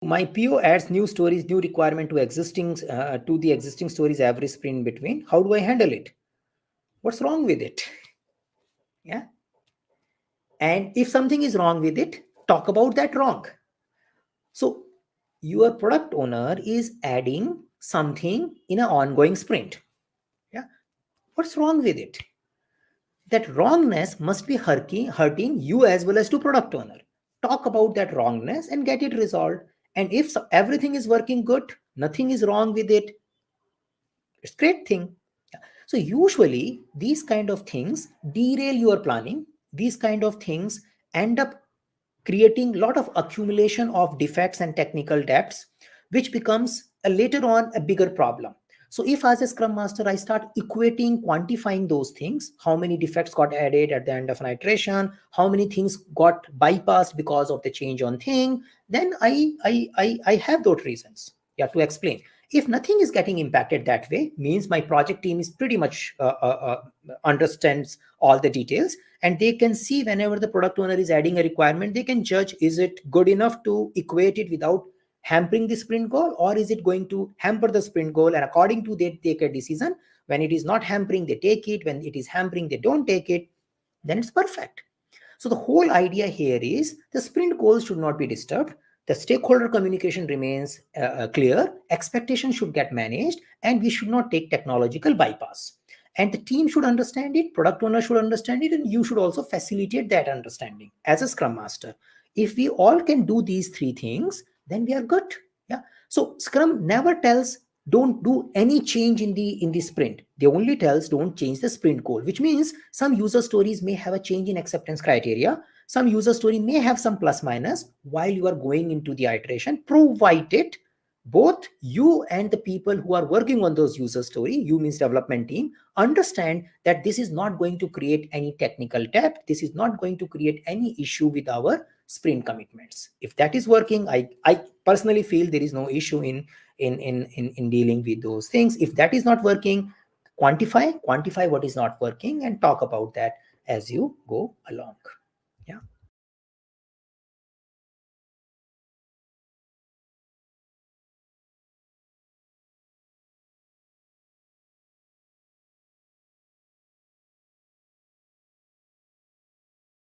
my PO adds new stories, new requirement to the existing stories every sprint between. How do I handle it? What's wrong with it? Yeah. And if something is wrong with it, talk about that wrong. So your product owner is adding something in an ongoing sprint. Yeah. What's wrong with it? That wrongness must be hurting you as well as to product owner. Talk about that wrongness and get it resolved. And if everything is working good, nothing is wrong with it, it's a great thing. So usually these kind of things derail your planning. These kind of things end up creating a lot of accumulation of defects and technical debts, which becomes later on a bigger problem. So if as a scrum master, I start equating, quantifying those things, how many defects got added at the end of an iteration, how many things got bypassed because of the change on thing, then I have those reasons, yeah, to explain. If nothing is getting impacted that way, means my project team is pretty much understands all the details, and they can see whenever the product owner is adding a requirement, they can judge, is it good enough to equate it without hampering the sprint goal, or is it going to hamper the sprint goal? And according to they take a decision. When it is not hampering, they take it. When it is hampering, they don't take it. Then it's perfect. So the whole idea here is the sprint goals should not be disturbed. The stakeholder communication remains clear. Expectations should get managed, and we should not take technological bypass. And the team should understand it, product owner should understand it, and you should also facilitate that understanding as a scrum master. If we all can do these three things, then we are good. Yeah. So scrum never tells don't do any change in the sprint. They only tells don't change the sprint goal, which means some user stories may have a change in acceptance criteria. Some user story may have some plus minus while you are going into the iteration, provided both you and the people who are working on those user story, you means development team, understand that this is not going to create any technical debt. This is not going to create any issue with our sprint commitments. If that is working, I personally feel there is no issue in dealing with those things. If that is not working, quantify what is not working and talk about that as you go along.